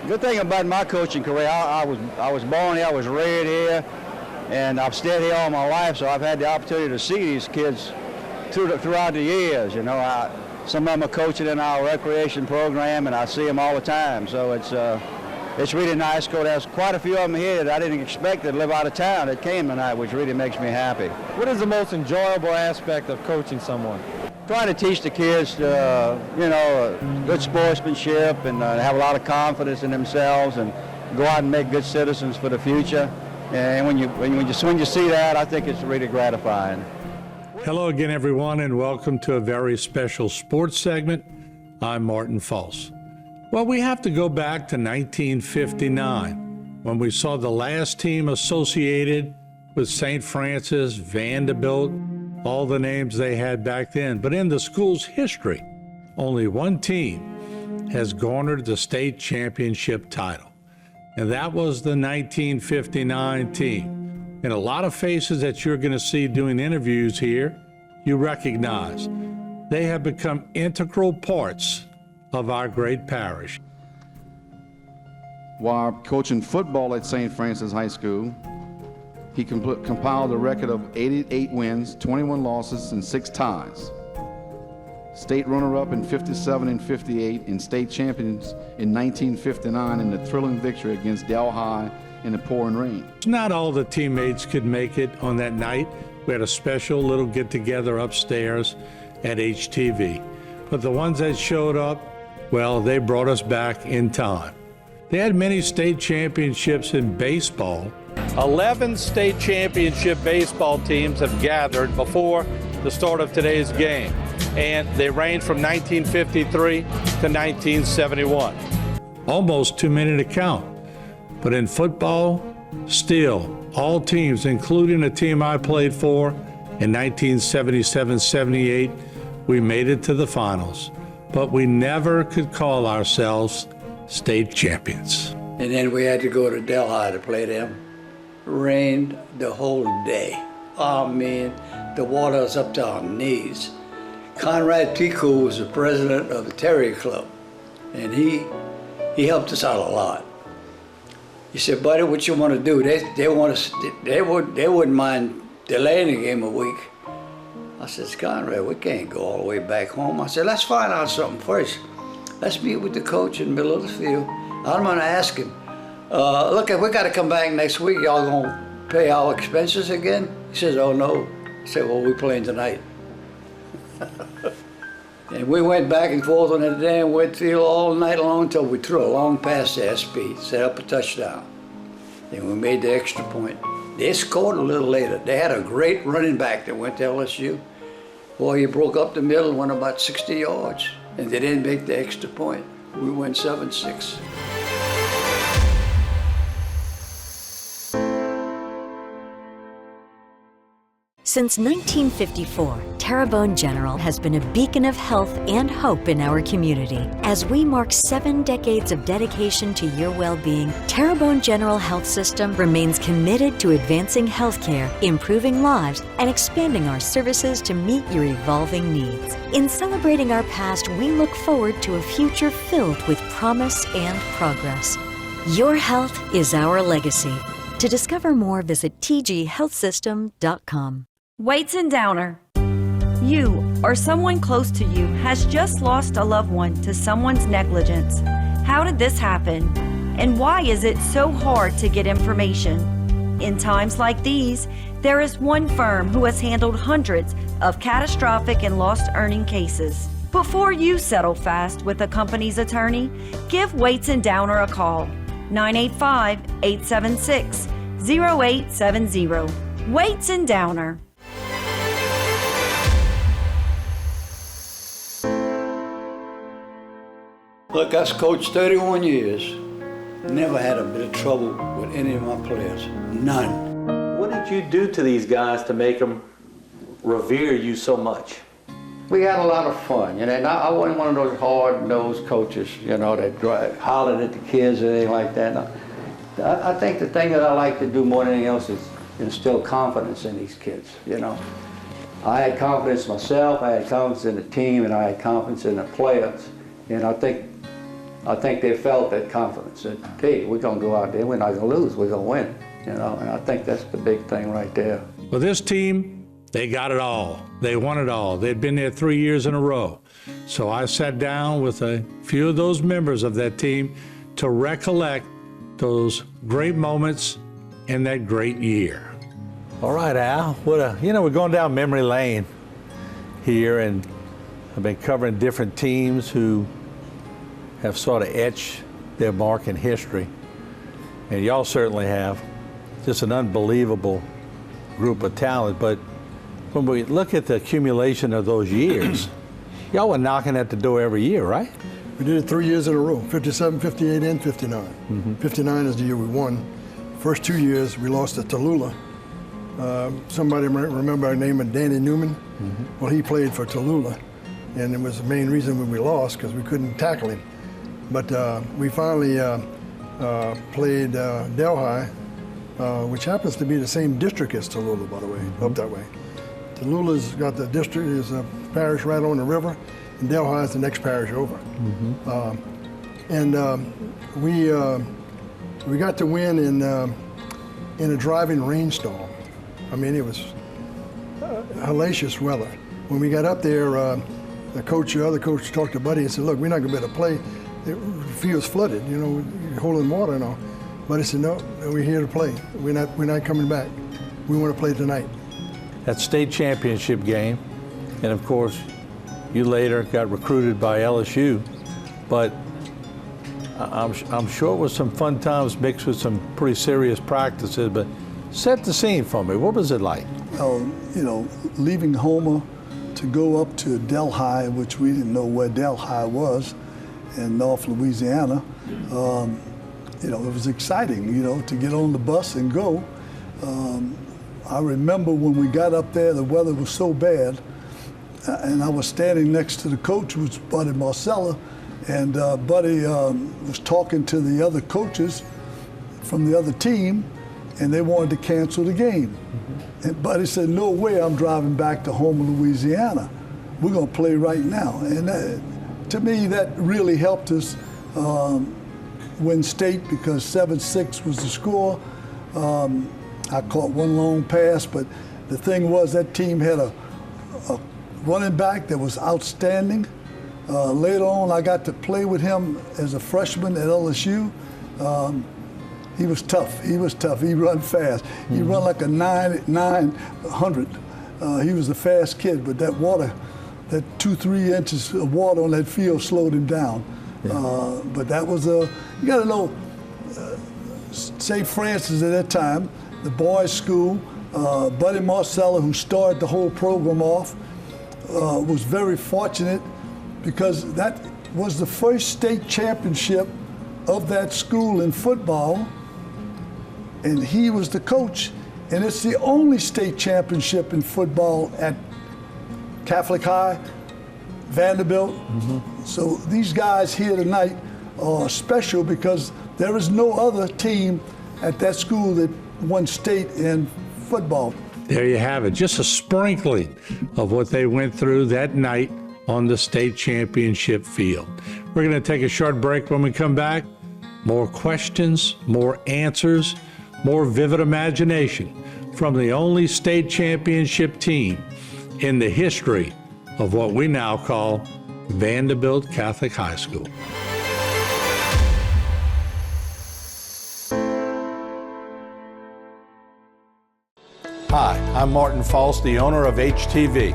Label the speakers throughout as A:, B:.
A: Good thing about my coaching career, I was born here, I was reared here, and I've stayed here all my life, so I've had the opportunity to see these kids throughout the years. You know, some of them are coaching in our recreation program, and I see them all the time. So it's really nice. There's quite a few of them here that I didn't expect to live out of town that came tonight, which really makes me happy.
B: What is the most enjoyable aspect of coaching someone?
A: Trying to teach the kids, good sportsmanship and have a lot of confidence in themselves and go out and make good citizens for the future. And when you see that, I think it's really gratifying.
C: Hello again, everyone, and welcome to a very special sports segment. I'm Martin False. Well, we have to go back to 1959 when we saw the last team associated with St. Francis, Vanderbilt, all the names they had back then. But in the school's history, only one team has garnered the state championship title, and that was the 1959 team. And a lot of faces that you're going to see doing interviews here, you recognize. They have become integral parts of our great parish.
D: While coaching football at St. Francis High School, he compiled a record of 88 wins, 21 losses, and 6 ties. State runner-up in 57 and 58, and state champions in 1959 in the thrilling victory against Del High in the pouring rain.
C: Not all the teammates could make it on that night. We had a special little get-together upstairs at HTV. But the ones that showed up, well, they brought us back in time. They had many state championships in baseball. 11 state championship baseball teams have gathered before the start of today's game, and they range from 1953 to 1971. Almost too many to count. But in football, still, all teams, including a team I played for in 1977-78, we made it to the finals. But we never could call ourselves state champions.
E: And then we had to go to Delhi to play them. Rained the whole day. I mean, the water was up to our knees. Conrad Pico was the president of the Terrier Club, and he helped us out a lot. He said, buddy, what you want to do? They wouldn't mind delaying the game a week. I said, Conrad, we can't go all the way back home. I said, let's find out something first. Let's meet with the coach in the middle of the field. I'm going to ask him, look, if we got to come back next week, y'all going to pay our expenses again? He says, oh, no. I said, well, we're playing tonight. And we went back and forth on the damn wet field all night long until we threw a long pass to SP, set up a touchdown. Then we made the extra point. They scored a little later. They had a great running back that went to LSU. Boy, he broke up the middle, went about 60 yards, and they didn't make the extra point. We went 7-6.
F: Since 1954, Terrebonne General has been a beacon of health and hope in our community. As we mark 7 decades of dedication to your well-being, Terrebonne General Health System remains committed to advancing healthcare, improving lives, and expanding our services to meet your evolving needs. In celebrating our past, we look forward to a future filled with promise and progress. Your health is our legacy. To discover more, visit tghealthsystem.com.
G: Weights and Downer. You or someone close to you has just lost a loved one to someone's negligence. How did this happen? And why is it so hard to get information? In times like these, there is one firm who has handled hundreds of catastrophic and lost earning cases. Before you settle fast with a company's attorney, give Weights and Downer a call. 985-876-0870. Weights and Downer.
E: Look, I coached 31 years. Never had a bit of trouble with any of my players. None.
H: What did you do to these guys to make them revere you so much?
E: We had a lot of fun, you know. And I wasn't one of those hard-nosed coaches, you know, that hollered at the kids or anything like that. No. I think the thing that I like to do more than anything else is instill confidence in these kids, you know. I had confidence in myself, I had confidence in the team, and I had confidence in the players. And I think I think they felt that confidence that, hey, we're going to go out there, we're not going to lose, we're going to win, you know, and I think that's the big thing right there.
C: Well, this team, they got it all. They won it all. They'd been there 3 years in a row. So I sat down with a few of those members of that team to recollect those great moments in that great year.
I: All right, Al. We're going down memory lane here, and I've been covering different teams who have sort of etched their mark in history. And y'all certainly have. Just an unbelievable group of talent. But when we look at the accumulation of those years, y'all were knocking at the door every year, right?
J: We did it 3 years in a row, 57, 58, and 59. 59 is the year we won. First 2 years, we lost to Tallulah. Somebody might remember our name of Danny Newman. Well, he played for Tallulah, and it was the main reason when we lost, because we couldn't tackle him. But we finally played Delhi, which happens to be the same district as Tallulah, by the way, up that way. Tallulah's got the district, is a parish right on the river, and Delhi is the next parish over. We got to win in a driving rainstorm. I mean, it was hellacious weather. When we got up there, the other coach talked to Buddy and said, look, we're not gonna be able to play. The field's flooded, you know, you're holding water and all. Buddy said, no, we're here to play. We're not coming back. We want to play tonight.
I: That state championship game, and of course, you later got recruited by LSU, but I'm sure it was some fun times mixed with some pretty serious practices, but set the scene for me. What was it like?
K: Leaving Houma to go up to Delhi, which we didn't know where Delhi was, in North Louisiana, it was exciting, to get on the bus and go. I remember when we got up there, the weather was so bad, and I was standing next to the coach, who was Buddy Marcella, and Buddy was talking to the other coaches from the other team, and they wanted to cancel the game. And Buddy said, no way I'm driving back to Houma, Louisiana. We're going to play right now. And to me, that really helped us win state, because 7-6 was the score. I caught one long pass, but the thing was that team had a running back that was outstanding. Later on, I got to play with him as a freshman at LSU. He was tough. He run fast. He run like a 900. He was a fast kid, but that water, that 2-3 inches of water on that field slowed him down. Yeah. But that was you got to know, St. Francis at that time, the boys' school, Buddy Marcella, who started the whole program off, was very fortunate, because that was the first state championship of that school in football, and he was the coach, and it's the only state championship in football at Catholic High, Vanderbilt. So these guys here tonight are special, because there is no other team at that school that won state in football.
C: There you have it, just a sprinkling of what they went through that night on the state championship field. We're going to take a short break. When we come back, more questions, more answers, more vivid imagination from the only state championship team in the history of what we now call Vanderbilt Catholic High School. Hi, I'm Martin False, the owner of HTV,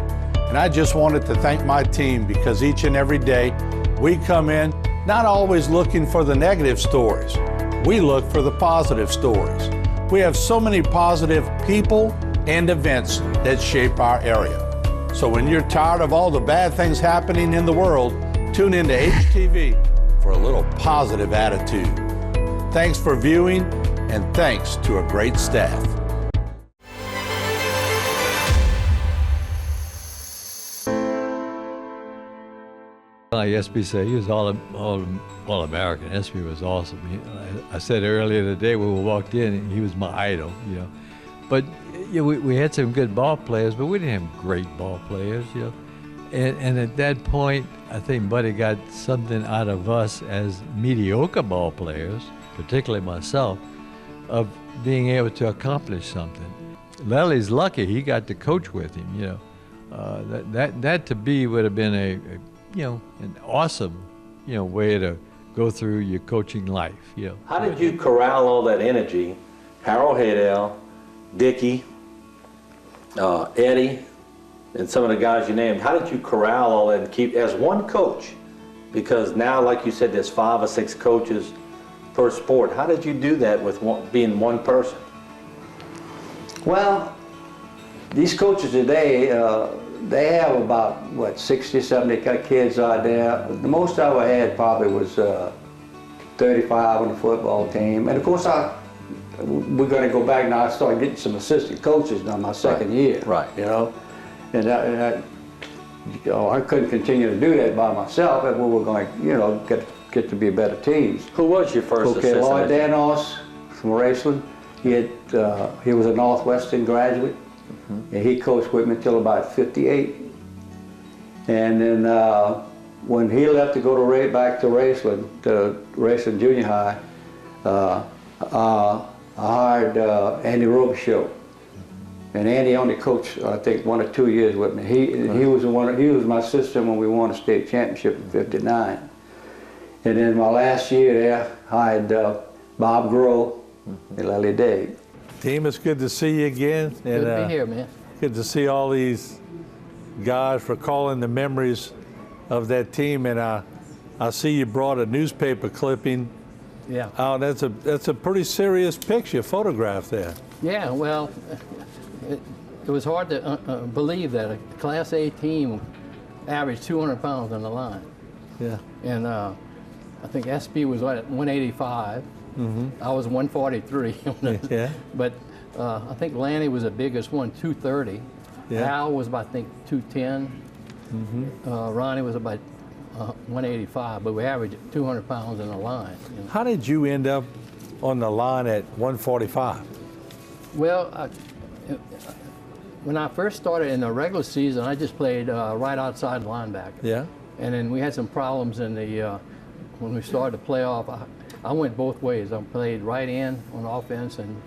C: and I just wanted to thank my team, because each and every day we come in not always looking for the negative stories. We look for the positive stories. We have so many positive people and events that shape our area. So when you're tired of all the bad things happening in the world, tune into HTV for a little positive attitude. Thanks for viewing, and thanks to a great staff.
L: Like SB said, he was all American. SB was awesome. I said earlier today when we walked in, he was my idol, But we had some good ball players, but we didn't have great ball players, And at that point, I think Buddy got something out of us as mediocre ball players, particularly myself, of being able to accomplish something. Lely's lucky he got to coach with him, you know. That to me would have been an awesome, way to go through your coaching life, you know.
H: How did you corral all that energy? Harold Haydell, Dickie, Eddie, and some of the guys you named. How did you corral all that and keep as one coach? Because now, like you said, there's 5 or 6 coaches per sport. How did you do that with being one person?
E: Well, these coaches today, they have about, 60, 70 kids out there. The most I ever had probably was 35 on the football team. And of course, we're going to go back now. I started getting some assistant coaches now my second year.
H: Right.
E: You know, and I couldn't continue to do that by myself if we were going to, get to be better teams.
H: Who was your first assistant?
E: Lloyd Danos from Raceland. He was a Northwestern graduate, and he coached with me until about 58. And then when he left to go back to Raceland Junior High, I hired Andy Robichaud. And Andy only coached, I think, 1 or 2 years with me. He was my assistant when we won a state championship in '59. And then my last year there, I hired Bob Groh and Lely Day.
I: Team, it's good to see you again.
M: Good to be here, man.
I: Good to see all these guys recalling the memories of that team. And I see you brought a newspaper clipping.
M: Yeah.
I: Oh, that's a pretty serious picture, photograph there.
M: Yeah, well, it was hard to believe that a Class A team averaged 200 pounds on the line.
I: Yeah.
M: And I think SB was at 185. I was 143.
I: Yeah.
M: But I think Lanny was the biggest one, 230.
I: Yeah.
M: Al was about, I think, 210. Ronnie was about 185, but we averaged 200 pounds on the line. You know.
I: How did you end up on the line at 145?
M: Well, when I first started in the regular season, I just played right outside linebacker.
I: Yeah.
M: And then we had some problems in the when we started the playoff. I went both ways. I played right in on offense and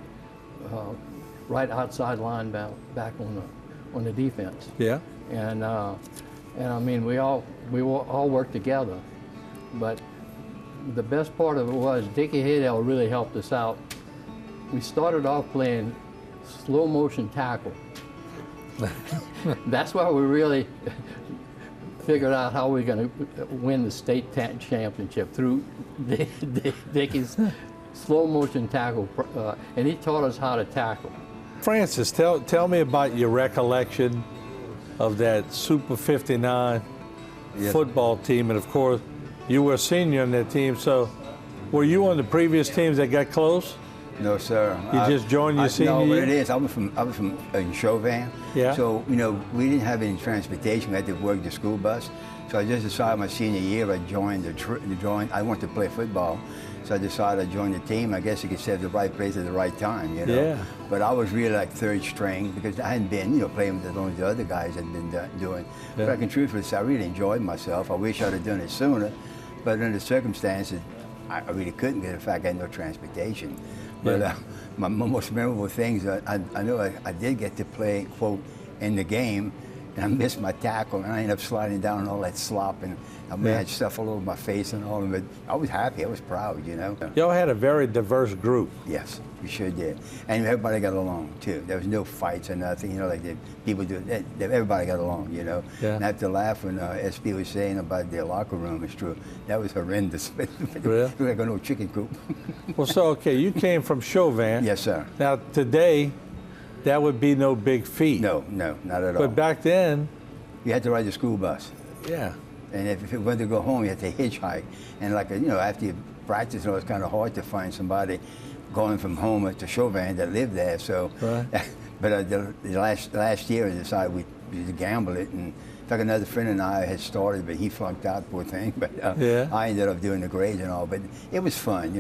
M: right outside linebacker back on the defense.
I: Yeah.
M: And I mean we all worked together. But the best part of it was Dickie Haydell really helped us out. We started off playing slow motion tackle. That's why we really figured out how we're going to win the state championship through Dickie's slow motion tackle, and he taught us how to tackle.
I: Francis, tell me about your recollection of that Super 59 football team, and of course, you were a senior on that team. So, were you on the previous teams that got close?
N: No, sir.
I: You just joined your senior year?
N: No, what it is, I was from Chauvin.
I: Yeah.
N: So, we didn't have any transportation. We had to work the school bus. So I just decided my senior year I joined I wanted to play football. So I decided I joined the team. I guess you could say the right place at the right time,
I: Yeah.
N: But I was really like third string because I hadn't been, playing with the other guys had been doing.
I: Yeah.
N: But I can truthfully say I really enjoyed myself. I wish I'd have done it sooner. But under the circumstances, I really couldn't get. In fact, I had no transportation. But my most memorable things, I know I did get to play, quote, in the game, and I missed my tackle, and I ended up sliding down all that slop, and I had stuff all over my face and all of it. I was happy, I was proud,
I: Y'all had a very diverse group.
N: Yes, we sure did. And everybody got along, too. There was no fights or nothing, like the people do. Everybody got along,
I: Yeah.
N: And I have to laugh when SB was saying about their locker room. It's true. That was horrendous.
I: Really?
N: It was like an old chicken coop.
I: Well, so, okay, you came from Chauvin.
N: Yes, sir.
I: Now, today, that would be no big feat.
N: No, not at all.
I: But back then,
N: you had to ride the school bus.
I: Yeah.
N: And if you wanted to go home, you had to hitchhike. And after you practice, it's kind of hard to find somebody going from home to Chauvin that lived there. So,
I: right.
N: But the last year, I decided we'd gamble it. And in fact, another friend and I had started, but he flunked out, poor thing. But I ended up doing the grades and all. But it was fun,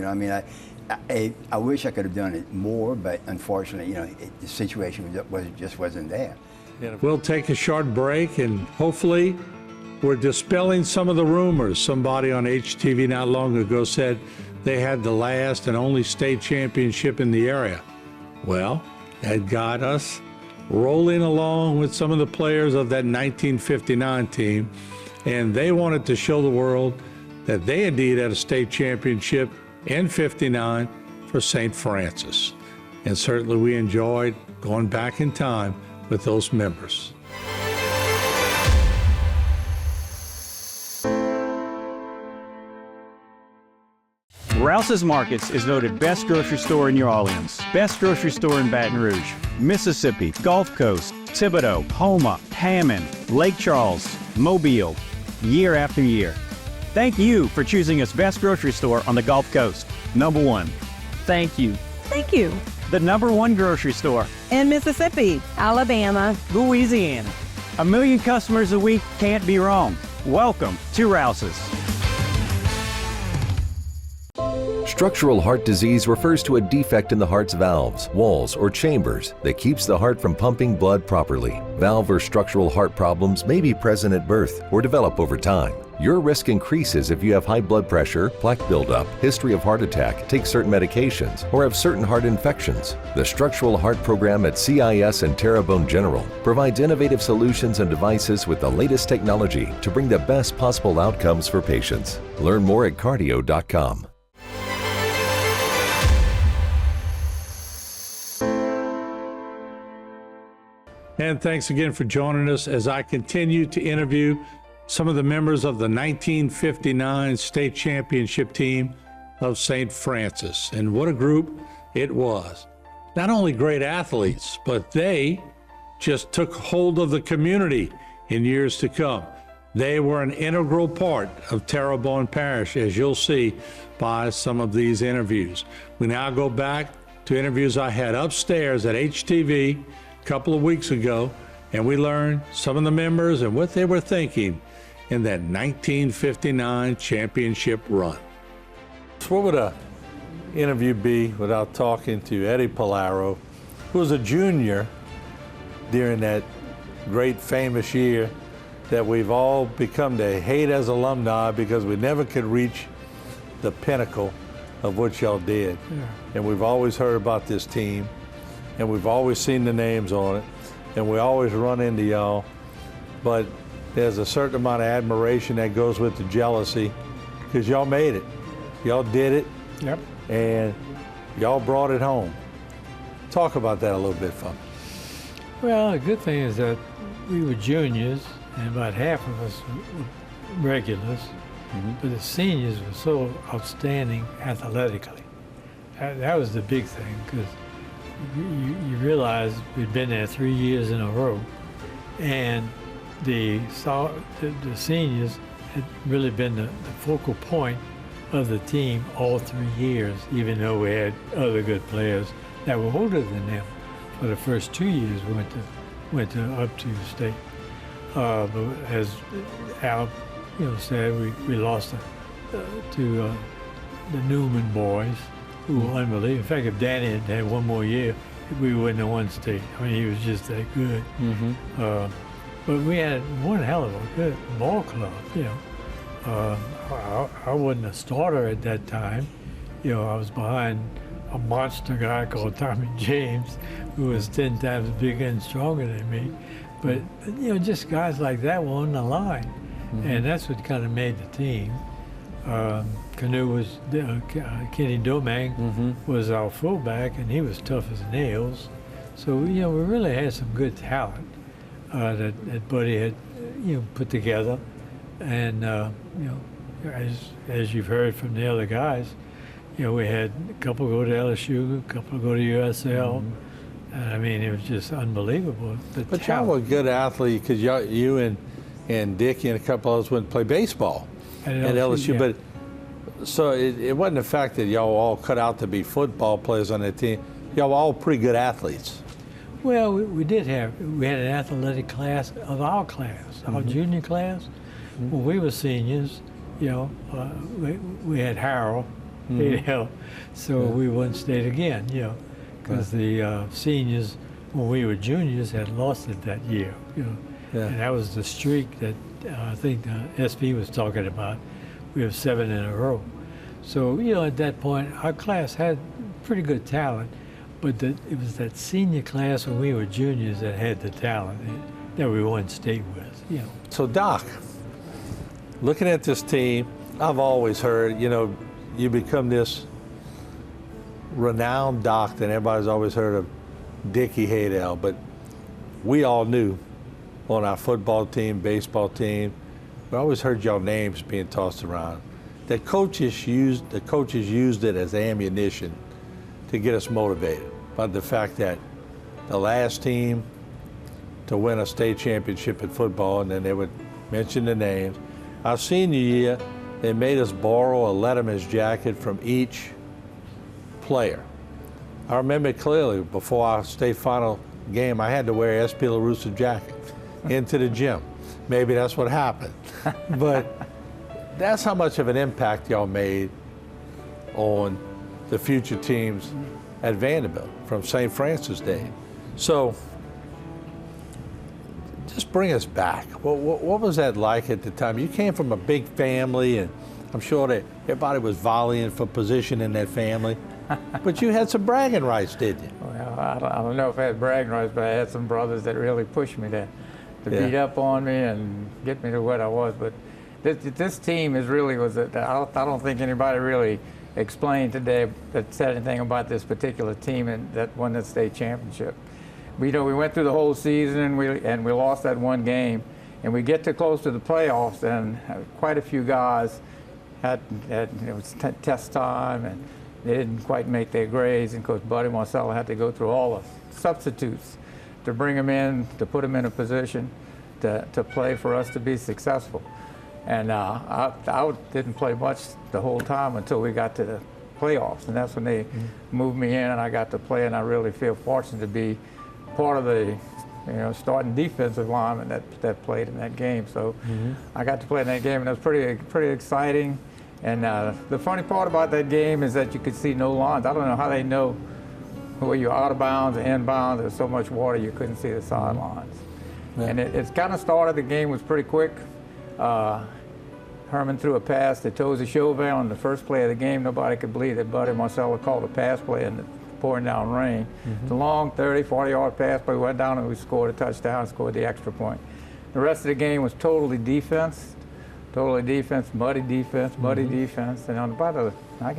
N: I wish I could have done it more, but unfortunately, the situation just wasn't there.
C: We'll take a short break, and hopefully We're dispelling some of the rumors. Somebody on HTV not long ago said they had the last and only state championship in the area. Well, that got us rolling along with some of the players of that 1959 team, and they wanted to show the world that they indeed had a state championship in '59 for St. Francis. And certainly we enjoyed going back in time with those members.
O: Rouse's Markets is voted best grocery store in New Orleans, best grocery store in Baton Rouge, Mississippi, Gulf Coast, Thibodaux, Houma, Hammond, Lake Charles, Mobile, year after year. Thank you for choosing us best grocery store on the Gulf Coast. Number one. Thank you.
P: Thank you.
O: The number one grocery store
P: In Mississippi, Alabama,
O: Louisiana. 1 million customers a week can't be wrong. Welcome to Rouse's.
Q: Structural heart disease refers to a defect in the heart's valves, walls, or chambers that keeps the heart from pumping blood properly. Valve or structural heart problems may be present at birth or develop over time. Your risk increases if you have high blood pressure, plaque buildup, history of heart attack, take certain medications, or have certain heart infections. The Structural Heart Program at CIS and Terrebonne General provides innovative solutions and devices with the latest technology to bring the best possible outcomes for patients. Learn more at cardio.com.
C: And thanks again for joining us as I continue to interview some of the members of the 1959 state championship team of St. Francis. And what a group it was. Not only great athletes, but they just took hold of the community in years to come. They were an integral part of Terrebonne Parish, as you'll see by some of these interviews. We now go back to interviews I had upstairs at HTV a couple of weeks ago, and we learned some of the members and what they were thinking in that 1959 championship run.
I: What would an interview be without talking to Eddie Polaro, who was a junior during that great famous year that we've all become to hate as alumni because we never could reach the pinnacle of what y'all did. Yeah. And we've always heard about this team, and we've always seen the names on it, and we always run into y'all. But there's a certain amount of admiration that goes with the jealousy because y'all made it. Y'all did it.
M: Yep.
I: And y'all brought it home. Talk about that a little bit for me.
M: Well, the good thing is that we were juniors, and about half of us were regulars, but the seniors were so outstanding athletically. That was the big thing, because you realize we'd been there 3 years in a row, and the seniors had really been the focal point of the team all 3 years, even though we had other good players that were older than them. For the first 2 years, we went up to state. But as Al, said, we lost to the Newman boys, who were unbelievable. In fact, if Danny had had one more year, we wouldn't have won state. I mean, he was just that good. But we had one hell of a good ball club. I wasn't a starter at that time. I was behind a monster guy called Tommy James, who was 10 times bigger and stronger than me. But, just guys like that were on the line. And that's what kind of made the team. Canoe was, Kenny Domang was our fullback, and he was tough as nails. So, we really had some good talent that Buddy had, put together. And, as you've heard from the other guys, we had a couple go to LSU, a couple go to USL. I mean, it was just unbelievable.
I: But y'all were a good athlete because you and Dickie and a couple others went to play baseball at LSU.
M: Yeah.
I: But so it wasn't the fact that y'all were all cut out to be football players on that team. Y'all were all pretty good athletes.
M: Well, we had an athletic class of our class, our junior class. When we were seniors, we had Harold, so we won state again, because the seniors, when we were juniors, had lost it that year, and that was the streak that
R: I think SP was talking about, we have 7 in a row. So, you know, at that point, our class had pretty good talent, but it was that senior class when we were juniors that had the talent that we won state with, you know.
C: So, Doc, looking at this team, I've always heard, you know, you become this renowned doctor, and everybody's always heard of Dickie Haydell, but we all knew on our football team, baseball team, we always heard y'all names being tossed around. The coaches used it as ammunition to get us motivated. But the fact that the last team to win a state championship in football, and then they would mention the names. Our senior year, they made us borrow a Letterman's jacket from each player. I remember clearly before our state final game, I had to wear S.P. LaRusso jacket into the gym. Maybe that's what happened. But that's how much of an impact y'all made on the future teams at Vanderbilt from St. Francis Day. So just bring us back. What was that like at the time? You came from a big family, and I'm sure that everybody was volleying for position in that family. But you had some bragging rights, didn't you?
S: Well, I don't know if I had bragging rights, but I had some brothers that really pushed me to beat up on me and get me to what I was. But this team is really I don't think anybody really explained today that said anything about this particular team that won the state championship. We went through the whole season and we lost that one game, and we get close to the playoffs, and quite a few guys had it was test time, and they didn't quite make their grades, and Coach Buddy Marcella had to go through all the substitutes to bring them in, to put them in a position to play for us to be successful. And I didn't play much the whole time until we got to the playoffs, and that's when they moved me in, and I got to play, and I really feel fortunate to be part of the starting defensive lineman that played in that game. So I got to play in that game, and it was pretty exciting. And the funny part about that game is that you could see no lines. I don't know how they know where you're out of bounds or in bounds. There's so much water you couldn't see the sidelines. Yeah. And it kind of started, the game was pretty quick. Herman threw a pass to Tozy Chauvin on the first play of the game. Nobody could believe that Buddy Marcella called a pass play in the pouring down rain. It's a long 30, 40-yard pass, but we went down and we scored a touchdown, scored the extra point. The rest of the game was totally defense, muddy defense. And on about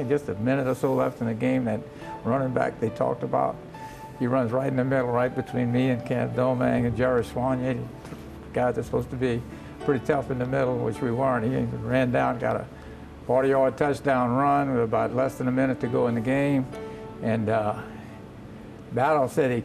S: just a minute or so left in the game, that running back they talked about, he runs right in the middle, right between me and Kenneth Domang and Jerry Swanier, guys that's supposed to be pretty tough in the middle, which we weren't. He ran down, got a 40-yard touchdown run with about less than a minute to go in the game. And Battle said he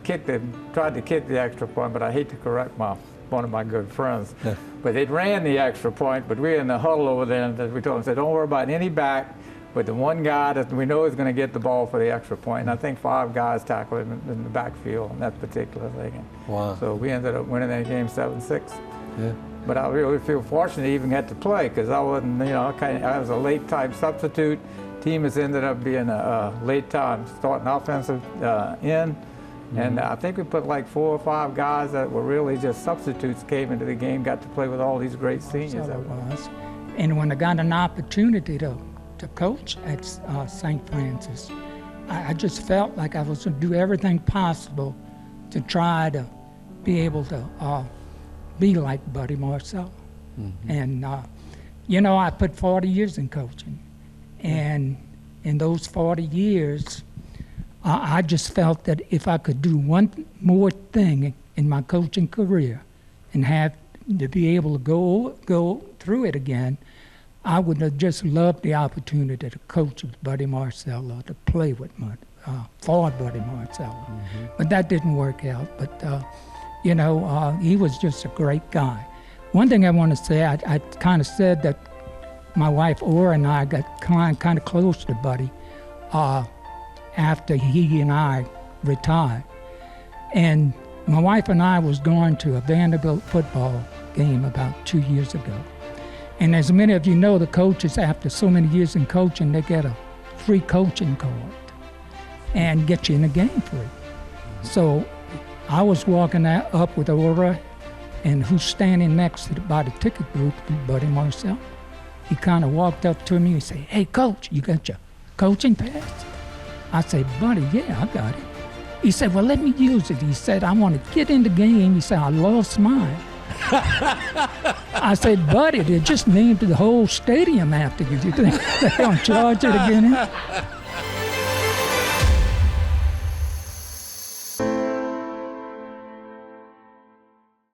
S: tried to kick the extra point, but I hate to correct one of my good friends. Yeah. But they ran the extra point, but we were in the huddle over there, and we told him, said, don't worry about any back, but the one guy that we know is going to get the ball for the extra point. And I think 5 guys tackled him in the backfield on that particular thing.
C: Wow.
S: So we ended up winning that game 7-6.
C: Yeah.
S: But I really feel fortunate to even get to play, because I wasn't, I was a late type substitute. Team has ended up being a late time starting offensive end. And I think we put like 4 or 5 guys that were really just substitutes came into the game, got to play with all these great seniors.
T: So it was. And when I got an opportunity to coach at St. Francis, I just felt like I was going to do everything possible to try to be able to be like Buddy Marcella. And, I put 40 years in coaching. And in those 40 years, I just felt that if I could do one more thing in my coaching career and have to be able to go through it again, I would have just loved the opportunity to coach with Buddy Marcella, to play with for Buddy Marcella. But that didn't work out. But, he was just a great guy. One thing I want to say, I kind of said that my wife Ora and I got kind of close to Buddy after he and I retired. And my wife and I was going to a Vanderbilt football game about 2 years ago. And as many of you know, the coaches, after so many years in coaching, they get a free coaching card and get you in the game free. So I was walking up with Ora and who's standing next to by the ticket booth, Buddy Marcel. He kind of walked up to me and said, "Hey, Coach, you got your coaching pass?" I said, "Buddy, yeah, I got it." He said, "Well, let me use it." He said, "I want to get in the game." He said, "I love Smile." I said, "Buddy, they just named the whole stadium after you. You think they're going to charge you to get in?"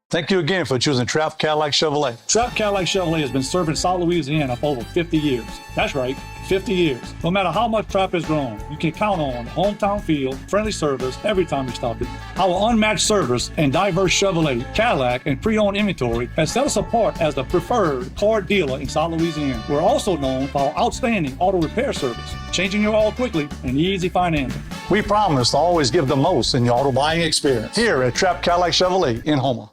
U: Thank you again for choosing Trapp Cadillac Chevrolet. Trapp Cadillac Chevrolet has been serving South Louisiana for over 50 years. That's right, 50 years. No matter how much Trapp has grown, you can count on hometown feel, friendly service every time you stop it. Our unmatched service and diverse Chevrolet, Cadillac, and pre-owned inventory has set us apart as the preferred car dealer in South Louisiana. We're also known for our outstanding auto repair service, changing your oil quickly and easy financing. We promise to always give the most in your auto buying experience here at Trapp Cadillac Chevrolet in Houma.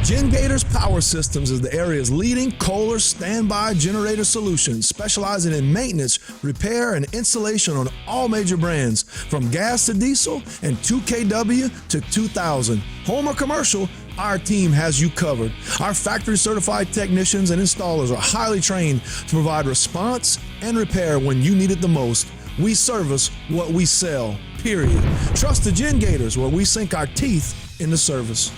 V: Gen Gators Power Systems is the area's leading Kohler standby generator solution, specializing in maintenance, repair, and installation on all major brands, from gas to diesel and 2kW to 2000. Home or commercial, our team has you covered. Our factory certified technicians and installers are highly trained to provide response and repair when you need it the most. We service what we sell, period. Trust the Gen Gators, where we sink our teeth into service.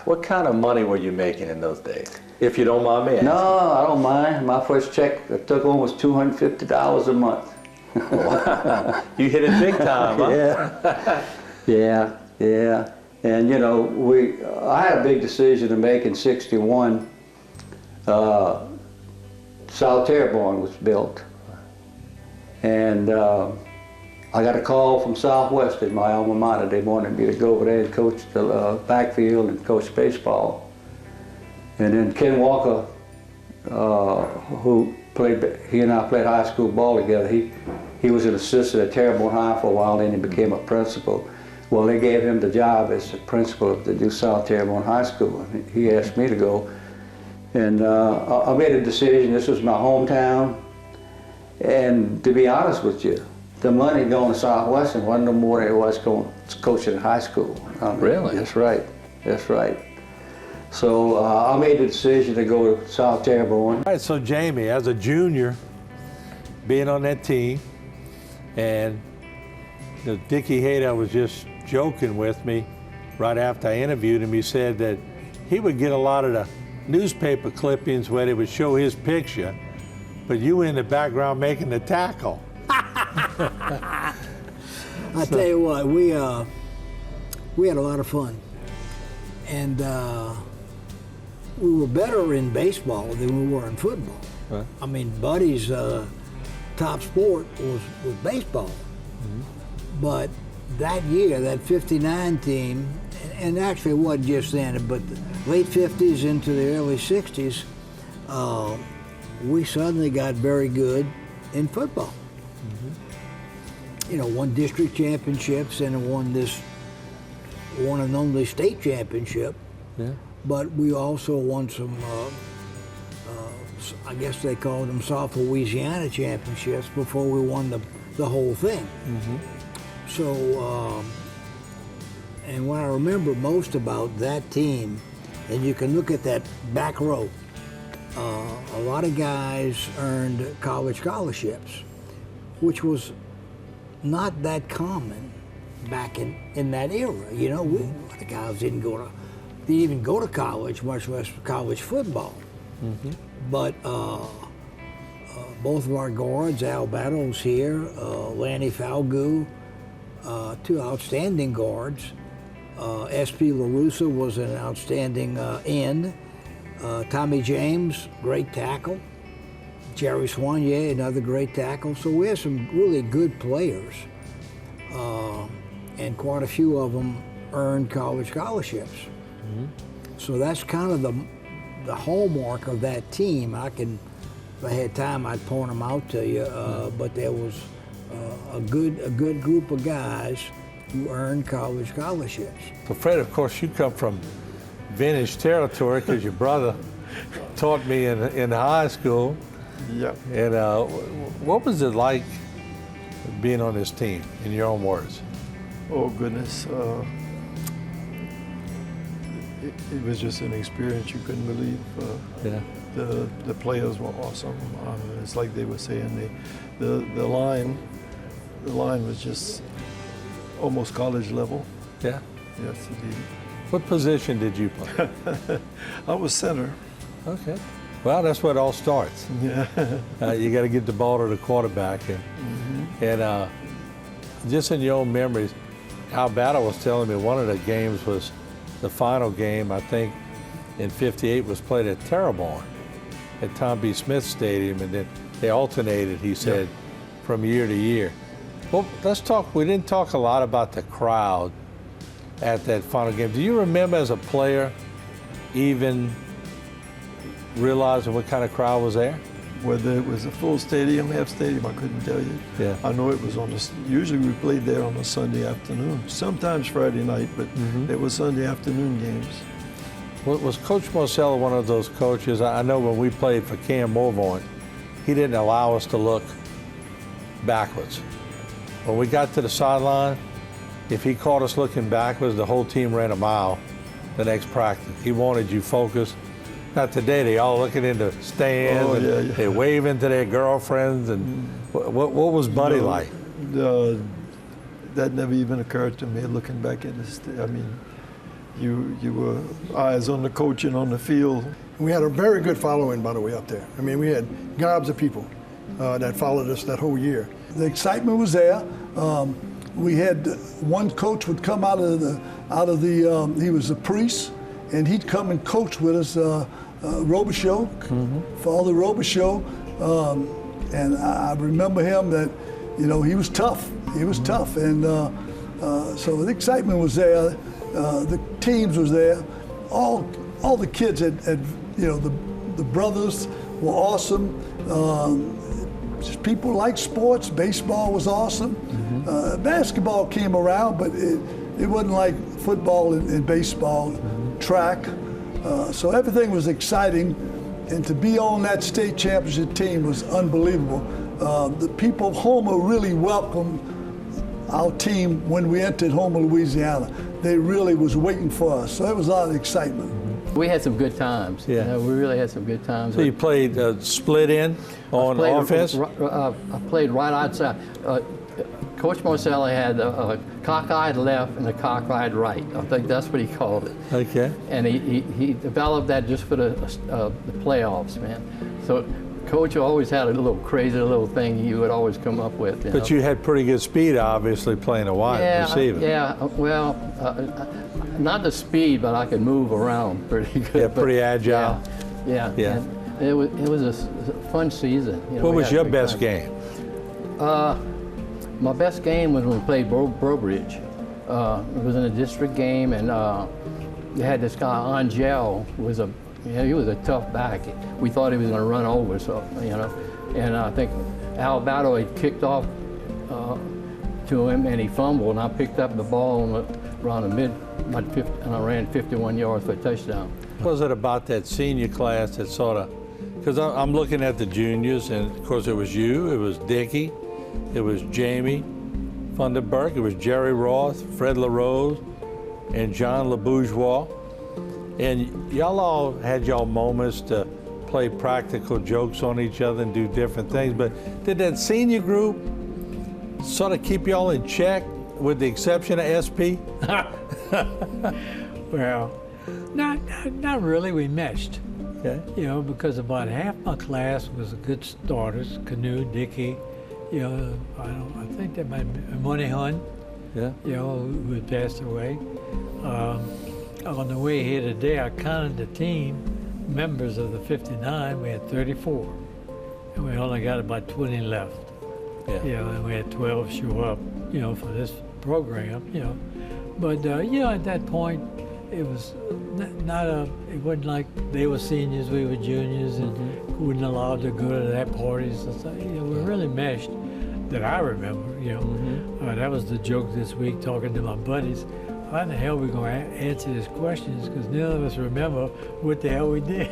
H: What kind of money were you making in those days, if you don't mind me asking?
E: No, I don't mind. My first check I took home was $250 a month.
H: Wow. You hit it big time, huh?
E: Yeah. And you know, I had a big decision to make in '61. South Terrebonne was built, and I got a call from Southwestern, my alma mater. They wanted me to go over there and coach the backfield and coach baseball. And then Ken Walker, he and I played high school ball together. He was an assistant at Terrebonne High for a while, then he became a principal. Well, they gave him the job as the principal of the New South Terrebonne High School. And he asked me to go. And I made a decision. This was my hometown. And to be honest with you, the money going to Southwestern wasn't no more than it was going to coaching in high school.
H: Really?
E: That's right. So I made the decision to go to South Terrebonne.
C: All right, so Jamie, as a junior, being on that team, and Dickie Hayter was just joking with me right after I interviewed him. He said that he would get a lot of the newspaper clippings where they would show his picture, but you were in the background making the tackle.
W: I tell you what, we had a lot of fun, and we were better in baseball than we were in football.
C: Right.
W: I mean, Buddy's top sport was baseball.
C: Mm-hmm.
W: But that year, that '59 team, and actually it wasn't just then, but the late '50s into the early '60s, we suddenly got very good in football. You know, won district championships and won and only state championship.
C: Yeah.
W: But we also won some, I guess they called them South Louisiana championships before we won the whole thing.
C: Mm-hmm.
W: So, and what I remember most about that team, and you can look at that back row, a lot of guys earned college scholarships, which was not that common back in that era. You know, the guys didn't even go to college, much less college football.
C: Mm-hmm.
W: But both of our guards, Al Battles here, Lanny Falgout, two outstanding guards. S.P. LaRussa was an outstanding end. Tommy James, great tackle. Jerry Soignier, another great tackle. So we had some really good players, and quite a few of them earned college scholarships.
C: Mm-hmm.
W: So that's kind of the hallmark of that team. If I had time, I'd point them out to you. But there was a good group of guys who earned college scholarships.
C: So Fred, of course, you come from vintage territory because your brother taught me in high school.
S: Yep.
C: And what was it like
I: being on this team, in your own words?
A: Oh, goodness. It was just an experience you couldn't believe.
I: Yeah.
A: The players were awesome. It's like they were saying, the line was just almost college level.
I: Yeah.
A: Yes, indeed.
I: What position did you play?
A: I was center.
I: Okay. Well, that's where it all starts.
A: Yeah.
I: You got to get the ball to the quarterback, and just in your own memories, Al Battle was telling me one of the games was the final game, I think, in '58 was played at Terrebonne at Tom B. Smith Stadium, and then they alternated, he said, from year to year. Well, let's talk, we didn't talk a lot about the crowd at that final game. Do you remember as a player even realizing what kind of crowd was there?
A: Whether it was a full stadium, half stadium, I couldn't tell you.
I: Yeah.
A: I know it was usually we played there on a Sunday afternoon, sometimes Friday night, but it was Sunday afternoon games.
I: Was Coach Marcella one of those coaches? I know when we played for Cam Morvant, he didn't allow us to look backwards. When we got to the sideline, if he caught us looking backwards, the whole team ran a mile the next practice. He wanted you focused. Not today, they all looking in the stands, they waving to their girlfriends, and what was Buddy like?
A: That never even occurred to me looking back at this. I mean, you were eyes on the coach and on the field.
J: We had a very good following, by the way, up there. I mean, we had gobs of people that followed us that whole year.
K: The excitement was there. We had one coach would come out of the he was a priest, and he'd come and coach with us, Robichaux, Father Robichaux, and I remember him that, he was tough. He was tough, and so the excitement was there. The teams was there. All the kids had the brothers were awesome. Just people liked sports. Baseball was awesome. Basketball came around, but it wasn't like football and baseball, track. So everything was exciting, and to be on that state championship team was unbelievable. The people of Houma really welcomed our team when we entered Houma, Louisiana. They really was waiting for us, so it was a lot of excitement.
M: We had some good times.
I: Yeah.
M: We really had some good times.
I: So you played split in on offense?
M: I played right outside. Coach Marcelli had a cockeyed left and a cockeyed right. I think that's what he called it.
I: Okay.
M: And he developed that just for the playoffs, man. So Coach always had a little crazy little thing he would always come up with.
I: But you had pretty good speed, obviously, playing a wide receiver.
M: Yeah, well, not the speed, but I could move around pretty good.
I: Yeah, pretty agile.
M: Yeah. And it was a fun season.
I: What was your best game?
M: My best game was when we played Brobridge. It was in a district game, and you had this guy Angel he was a tough back. We thought he was going to run over, and I think Al Battle had kicked off to him, and he fumbled, and I picked up the ball around the and I ran 51 yards for a touchdown.
I: What was it about that senior class that sort of, because I'm looking at the juniors, and of course it was you, it was Dickie, it was Jamie Funderburk, it was Jerry Roth, Fred LaRose, and John LeBourgeois. And y'all all had y'all moments to play practical jokes on each other and do different things, but did that senior group sort of keep y'all in check, with the exception of SP?
R: Well, not really. We meshed.
I: Okay.
R: Because about half my class was good starters. Canoe, Dickey, I think that might be Money Hunt.
I: Yeah.
R: Who had passed away. On the way here today, I counted the team members of the 59. We had 34, and we only got about 20 left.
I: Yeah.
R: And we had 12 show up, for this program, But at that point, it was it wasn't like they were seniors, we were juniors, and wasn't allowed to go to that parties and stuff. We really meshed, that I remember. That was the joke this week, talking to my buddies. How in the hell are we going to answer these questions? Because none of us remember what the hell we did.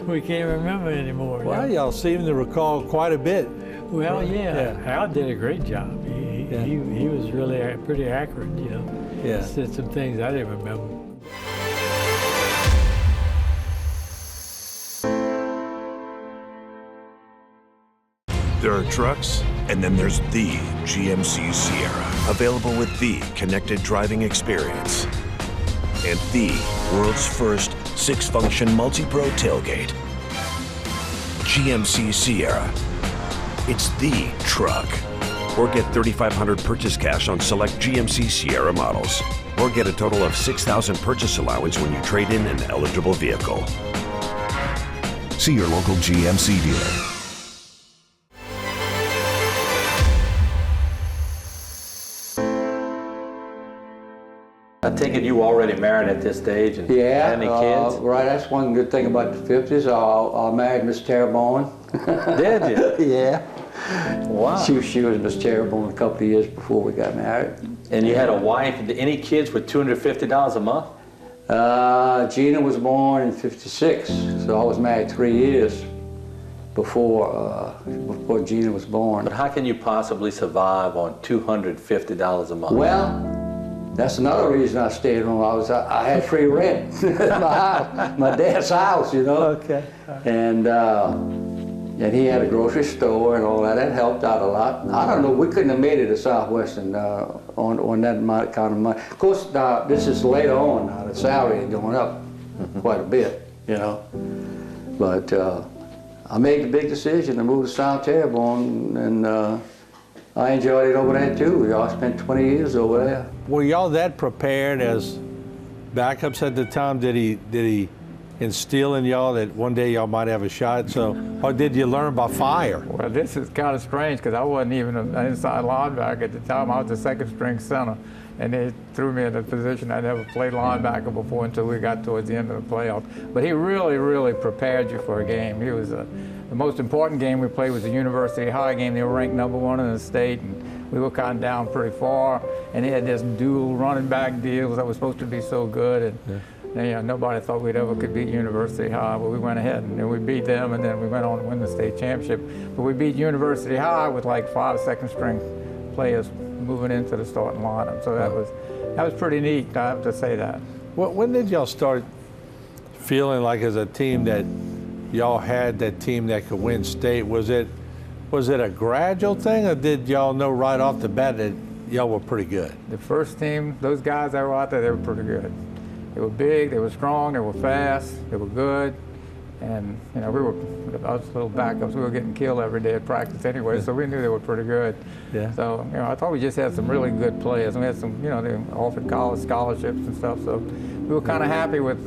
R: We can't remember anymore.
I: Well, y'all seem to recall quite a bit.
R: Well, yeah, Al did a great job. He was really pretty accurate, you know.
I: Yeah.
R: Said some things I didn't remember.
B: There are trucks, and then there's the GMC Sierra, available with the connected driving experience and the world's first 6-function multi-pro tailgate. GMC Sierra. It's the truck. Or get $3,500 purchase cash on select GMC Sierra models. Or get a total of $6,000 purchase allowance when you trade in an eligible vehicle. See your local GMC dealer.
H: I take it you were already married at this stage and
E: Yeah,
H: had any kids?
E: right. That's one good thing about the 50s. I married Miss Terrebonne.
H: Did you?
E: Yeah.
H: Wow.
E: She was Miss Terrebonne a couple of years before we got married.
H: And you had a wife. Any kids with $250 a month?
E: Gina was born in '56, so I was married 3 years before Gina was born.
H: But how can you possibly survive on $250 a month?
E: Well, that's another reason I stayed home. I had free rent at my house, my dad's house, you know.
I: Okay.
E: And he had a grocery store and all that. That helped out a lot. I don't know. We couldn't have made it to Southwestern on that kind of money. Of course, this is later on. Now the salary is going up quite a bit, you know. But I made the big decision to move to South Terrebonne, and I enjoyed it over there too. I spent 20 years over there.
I: Were y'all that prepared as backups at the time? Did he instill in y'all that one day y'all might have a shot? So, or did you learn by fire?
S: Well, this is kind of strange because I wasn't even an inside linebacker at the time. I was the second string center, and they threw me in a position I never played linebacker before until we got towards the end of the playoffs. But he really, really prepared you for a game. He was the most important game we played was the University High game. They were ranked #1 in the state, and we were kind of down pretty far. And they had this dual running back deals that was supposed to be so good. And you know, nobody thought we'd ever could beat University High, but we went ahead and we beat them, and then we went on to win the state championship. But we beat University High with like 5 second-string players moving into the starting lineup. So that was pretty neat. I have to say that.
I: When did y'all start feeling like as a team that y'all had that team that could win state? Was it a gradual thing, or did y'all know right off the bat that y'all were pretty good?
S: The first team, those guys that were out there, they were pretty good. They were big, they were strong, they were fast, they were good. And, you know, us little backups, we were getting killed every day at practice anyway, so we knew they were pretty good.
I: Yeah.
S: So, you know, I thought we just had some really good players. We had some, you know, they offered college scholarships and stuff, so we were kind of happy with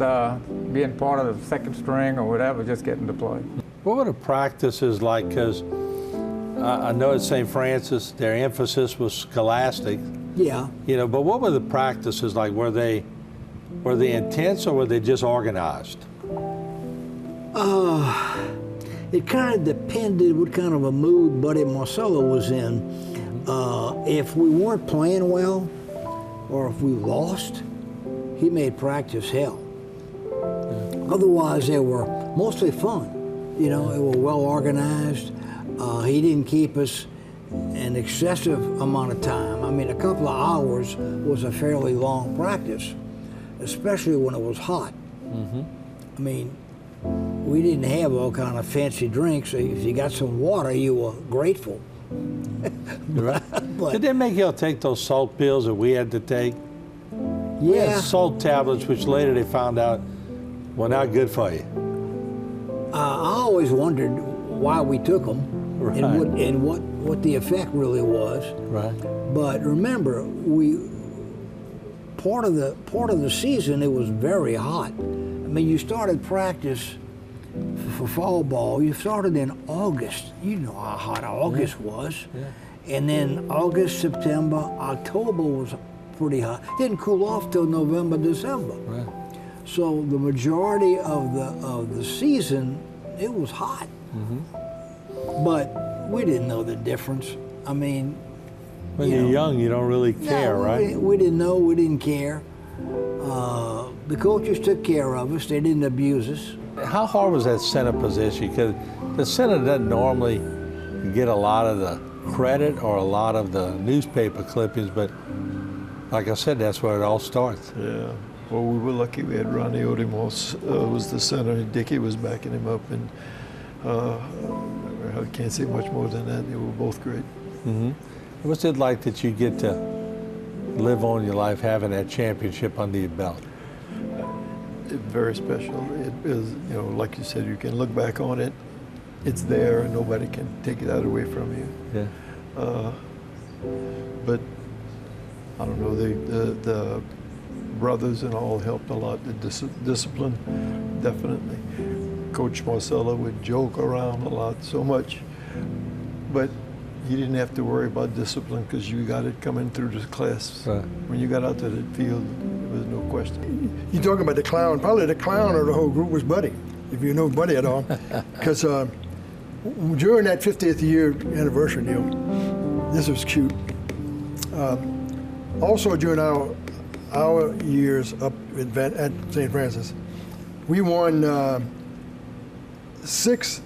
S: being part of the second string or whatever, just getting to play.
I: What were the practices like? Because I know at St. Francis, their emphasis was scholastic.
W: Yeah.
I: You know, but what were the practices like? Were they intense, or were they just organized?
W: It kind of depended what kind of a mood Buddy Marcello was in. If we weren't playing well, or if we lost, he made practice hell. Otherwise, they were mostly fun. You know, they were well organized. He didn't keep us an excessive amount of time. I mean, a couple of hours was a fairly long practice, especially when it was hot. I mean, we didn't have all kind of fancy drinks. If you got some water, you were grateful.
I: Right. Did they make y'all take those salt pills that we had to take? We had
W: Yeah.
I: salt tablets, which later they found out were not good for you.
W: I always wondered why we took them
I: Right.
W: and what the effect really was.
I: Right.
W: But remember, part of the season it was very hot. I mean, you started practice for fall ball. You started in August. You know how hot August was.
I: Yeah.
W: And then August, September, October was pretty hot. Didn't cool off till November, December.
I: Right.
W: So the majority of the season, it was hot. But we didn't know the difference. I mean,
I: When you're young, you don't really care, right?
W: We didn't know. We didn't care. The coaches took care of us. They didn't abuse us.
I: How hard was that center position? Because the center doesn't normally get a lot of the credit or a lot of the newspaper clippings, but like I said, that's where it all starts.
A: Yeah. Well, we were lucky we had Ronnie Odimos was the center, and Dickie was backing him up, and I can't say much more than that. They were both great.
I: Mm-hmm. What's it like that you get to live on your life having that championship under your belt?
A: Very special. It is, you know, like you said, you can look back on it. It's there, and nobody can take that away from you.
I: Yeah.
A: But I don't know. The brothers and all helped a lot. The discipline, definitely. Coach Marcella would joke around a lot, so much, but you didn't have to worry about discipline because you got it coming through the class.
I: Right.
A: When you got out to the field, there was no question.
J: You're talking about the clown. Probably the clown of the whole group was Buddy, if you know Buddy at all. Because during that 50th year anniversary deal, this was cute. Also during our years up at St. Francis, we won 6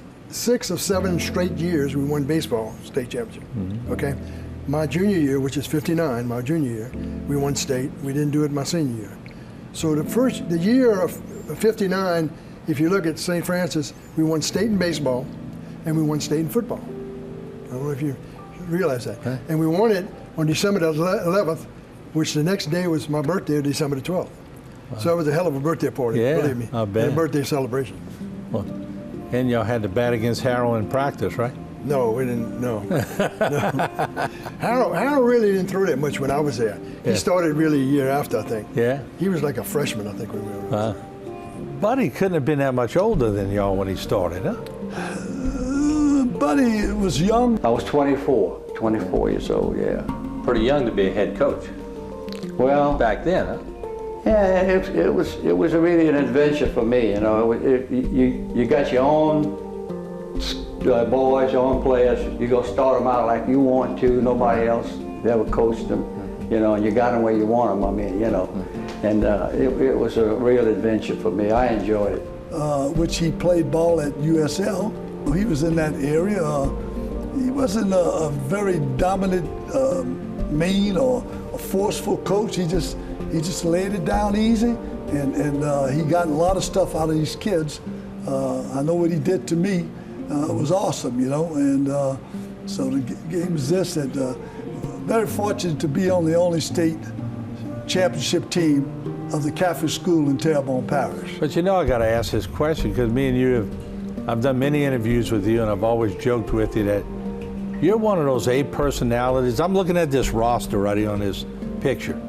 J: of 7 straight years. We won baseball state championship. Mm-hmm. Okay, my junior year, which is '59, my junior year, we won state. We didn't do it my senior year. So the year of '59, if you look at St. Francis, we won state in baseball, and we won state in football. I don't know if you realize that.
I: Huh?
J: And we won it on December the 11th, which the next day was my birthday, December the 12th. Wow. So it was a hell of a birthday party, believe me.
I: I bet.
J: And a birthday celebration.
I: Well, and y'all had to bat against Harold in practice, right?
J: No, we didn't, no. Harold really didn't throw that much when I was there.
I: Yeah.
J: He started really a year after, I think.
I: Yeah?
J: He was like a freshman, I think, when we were.
I: Buddy couldn't have been that much older than y'all when he started, huh?
K: Buddy was young.
H: I was 24 years old, yeah. Pretty young to be a head coach. Well, back then, huh?
E: Yeah, it was really an adventure for me. You know, you got your own boys, your own players. You go start them out like you want to. Nobody else ever coached them. You know, and you got them where you want them. I mean, you know, and it was a real adventure for me. I enjoyed it.
K: Which he played ball at USL. He was in that area. He wasn't a very dominant, mean or a forceful coach. He just laid it down easy, and he got a lot of stuff out of these kids. I know what he did to me was awesome, you know, and so the game is this, that very fortunate to be on the only state championship team of the Catholic school in Terrebonne Parish.
I: But you know, I got to ask this question because me and you I've done many interviews with you, and I've always joked with you that you're one of those A personalities. I'm looking at this roster right here on this picture.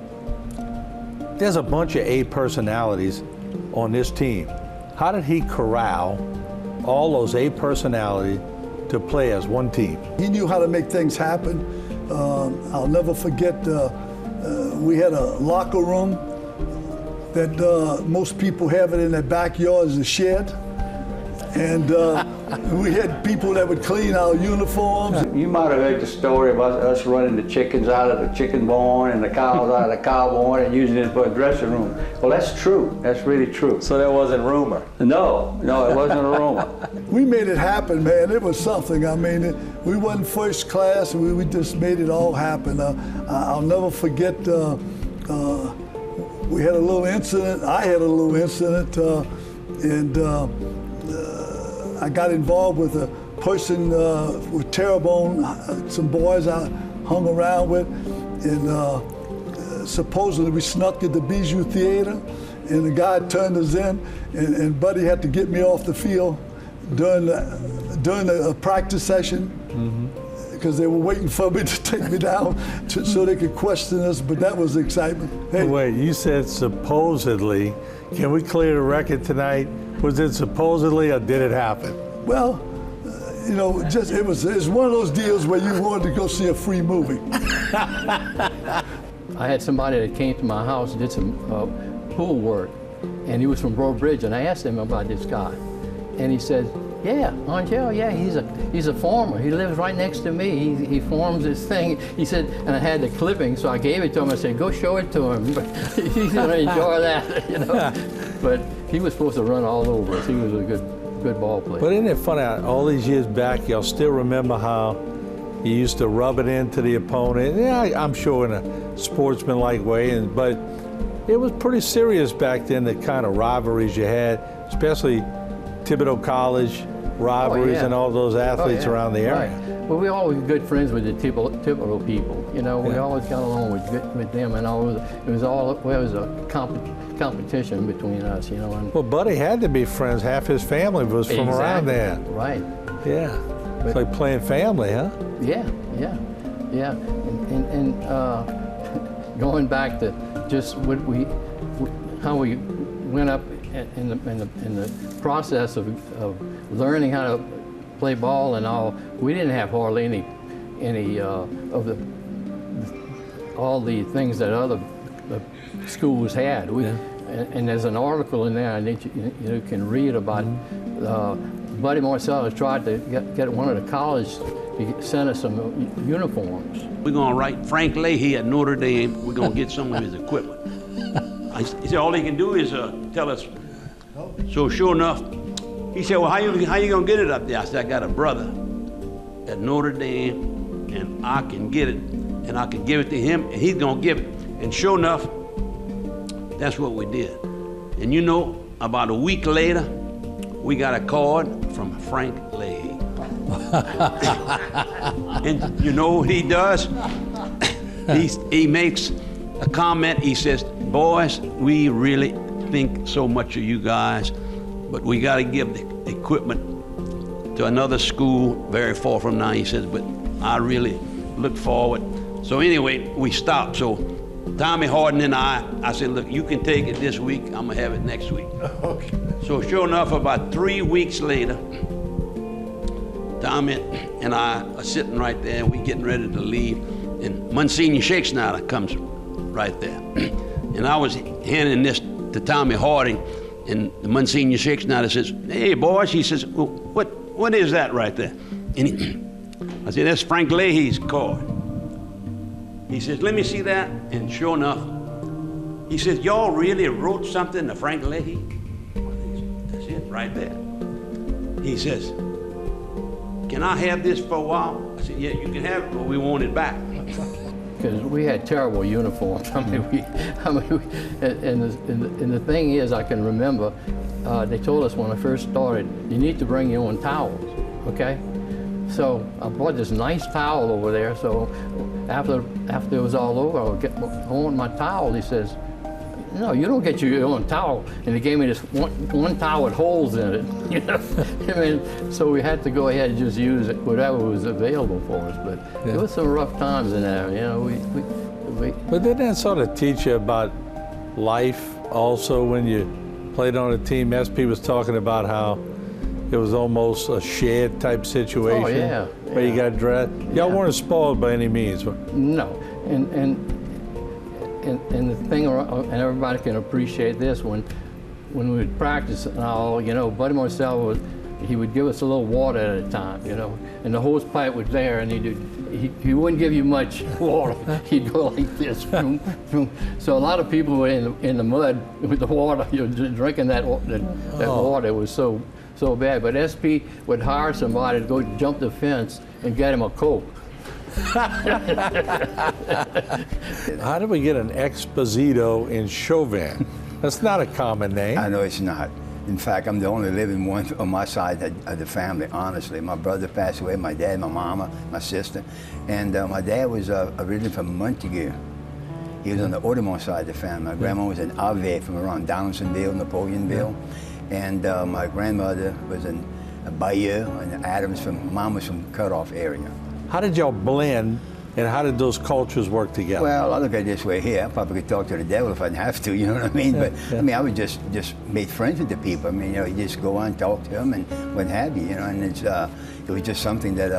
I: There's a bunch of A personalities on this team. How did he corral all those A personalities to play as one team?
K: He knew how to make things happen. I'll never forget, we had a locker room that most people have it in their backyard as a shed. And we had people that would clean our uniforms.
E: You might have heard the story about us running the chickens out of the chicken barn and the cows out of the cow barn and using it for a dressing room. Well, that's true. That's really true.
H: So that wasn't rumor?
E: No, it wasn't a rumor.
K: We made it happen, man. It was something. I mean, we wasn't first class. We just made it all happen. I'll never forget, we had a little incident. I had a little incident, and I got involved with a person with Terrebonne, some boys I hung around with, and supposedly we snuck at the Bijou Theater, and the guy turned us in, and Buddy had to get me off the field during the practice session, because they were waiting for me to take me down so they could question us, but that was excitement.
I: Hey. Wait, you said supposedly. Can we clear the record tonight? Was it supposedly or did it happen?
K: Well, you know, it was one of those deals where you wanted to go see a free movie.
M: I had somebody that came to my house and did some pool work, and he was from Breaux Bridge, and I asked him about this guy, and he said, "Yeah, Angel, yeah, he's a farmer. He lives right next to me. He farms this thing." He said, and I had the clipping, so I gave it to him. I said, "Go show it to him. He's gonna enjoy that," you know. But he was supposed to run all over us. He was a good good ball player.
I: But isn't it funny, all these years back, y'all still remember how you used to rub it into the opponent? Yeah, I'm sure in a sportsmanlike way, but it was pretty serious back then, the kind of rivalries you had, especially Thibodeau College rivalries and all those athletes around the area.
M: Right. Well, we always were good friends with the Thibodeau people. You know, we always got along with them, and it was a competition between us. You know. And
I: well, Buddy had to be friends. Half his family was from around there.
M: Right.
I: Yeah. It's like playing family, huh?
M: Yeah. And going back to just how we went up in the process of learning how to play ball and all, we didn't have hardly any of all the things that other schools had. And there's an article in there I need you can read about. Buddy Marcellus tried to get one of the colleges to send us some uniforms.
D: We're going to write Frank Leahy at Notre Dame. We're going to get some of his equipment. He said, all he can do is tell us. So sure enough, he said, well, how you going to get it up there? I said, I got a brother at Notre Dame, and I can get it, and I can give it to him, and he's going to give it. And sure enough, that's what we did. And you know, about a week later, we got a card from Frank Leahy. And you know what he does? He makes a comment. He says, boys, we really think so much of you guys, but we got to give the equipment to another school very far from now. He says, but I really look forward. So anyway, we stopped. So Tommy Harden and I said, look, you can take it this week. I'm going to have it next week. Okay. So sure enough, about 3 weeks later, Tommy and I are sitting right there, and we getting ready to leave, and Monsignor Shakespeare comes right there. And I was handing this to Tommy Harding, and the Monsignor Shakespeare says, hey, boys, he says, well, what is that right there? And I said, that's Frank Leahy's card. He says, let me see that. And sure enough, he says, y'all really wrote something to Frank Leahy? That's it, right there. He says, can I have this for a while? I said, yeah, you can have it, but we want it back.
M: Because we had terrible uniforms. And the thing is, I can remember, they told us when I first started, you need to bring your own towels, okay? So I bought this nice towel over there, so after it was all over, I want my towel. He says, no, you don't get your own towel. And he gave me this one towel with holes in it, you know? I mean, so we had to go ahead and just use it, whatever was available for us. But there was some rough times in there, you know.
I: But didn't that sort of teach you about life also when you played on a team? SP was talking about how it was almost a shared type situation.
M: Oh, yeah.
I: Where you got drafted. Y'all weren't spoiled by any means.
M: No. And the thing, and everybody can appreciate this, when we would practice and all, you know, Buddy Marcel he would give us a little water at a time, you know, and the hose pipe was there, and he wouldn't give you much water. He'd go like this. So a lot of people were in the mud with the water, you know, drinking that water. It was so bad. But SP would hire somebody to go jump the fence and get him a Coke.
I: How did we get an Exposito in Chauvin? That's not a common name.
N: I know it's not. In fact, I'm the only living one on my side of the family, honestly. My brother passed away, my dad, my mama, my sister. And my dad was originally from Montague. He was on the Audemars side of the family. My grandma was an Ave from around Donaldsonville, Napoleonville. And my grandmother was in Bayeux, and Adams Mom was from Cutoff area.
I: How did y'all blend, and how did those cultures work together?
N: Well, I look at it this way here. I probably could talk to the devil if I didn't have to, you know what I mean? I mean, I would just make friends with the people. I mean, you know, you just go on, talk to them, and what have you, you know, and it was just something that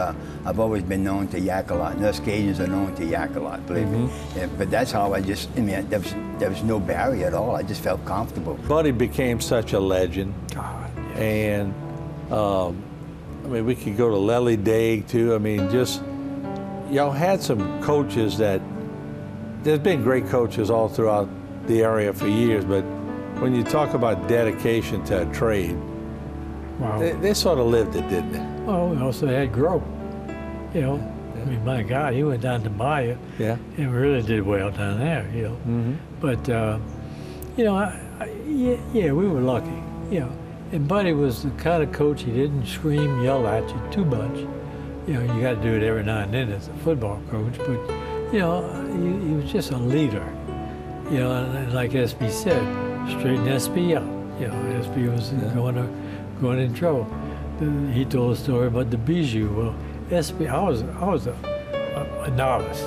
N: I've always been known to yak a lot. And us Cajuns are known to yak a lot, believe me. Yeah, but that's how I mean, there was no barrier at all. I just felt comfortable.
I: Buddy became such a legend. God, yes. And, I mean, we could go to Lely Day, too. I mean, just, y'all had some coaches that, there's been great coaches all throughout the area for years, but when you talk about dedication to a trade,
R: Wow.
I: They sort of lived it, didn't they?
R: Well, we also had Grow. You know, I mean, my God, he went down to Maya.
I: Yeah.
R: And really did well down there, you know.
I: Mm-hmm.
R: But, you know, yeah, we were lucky, you know. And Buddy was the kind of coach, he didn't scream, yell at you too much. You know, you got to do it every now and then as a football coach, but, you know, he was just a leader. You know, and like SB said, straighten SB out. You know, SB was going in trouble. He told a story about the bijou. Well, SB, I was a novice.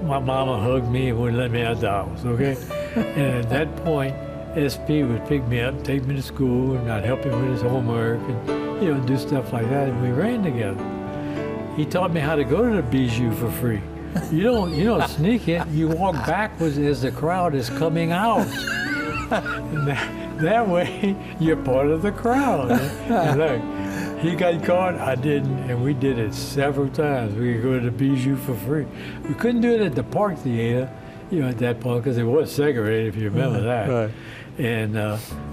R: My mama hugged me and wouldn't let me out the house, okay? And at that point, SP would pick me up, take me to school, and I'd help him with his homework and, you know, do stuff like that, and we ran together. He taught me how to go to the bijou for free. You don't sneak it, you walk backwards as the crowd is coming out. And that way, you're part of the crowd. And look, he got caught, I didn't, and we did it several times. We could go to the bijou for free. We couldn't do it at the Park Theater, you know, at that point, because it was segregated, if you remember that.
I: Right.
R: And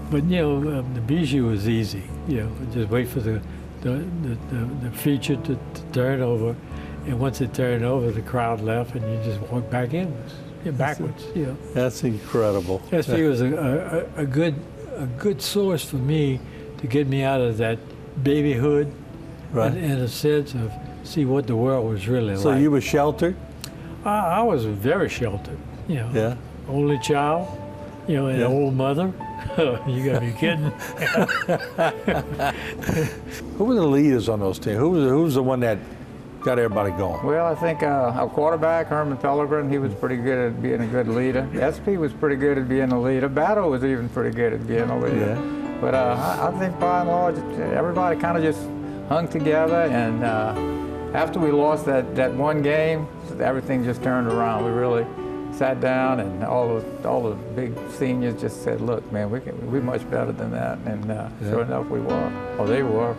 R: but you know, the bijou was easy. You know, just wait for the feature to turn over, and once it turned over, the crowd left, and you just walk backwards. You know.
I: That's incredible.
R: SP was a good source for me to get me out of that babyhood,
I: right?
R: In a sense of see what the world was really like.
I: So you were sheltered?
R: I was very sheltered. You know,
I: yeah.
R: Only child. You know, and an old mother. You gotta be kidding.
I: Who were the leaders on those teams? Who was the one that got everybody going?
S: Well, I think our quarterback, Herman Pellegrin, he was pretty good at being a good leader. SP was pretty good at being a leader. Battle was even pretty good at being a leader.
I: Yeah.
S: But I think by and large, everybody kind of just hung together. And after we lost that one game, everything just turned around. We really sat down, and all the big seniors just said, "Look, man, we're much better than that." And sure enough, we were. Oh, they were.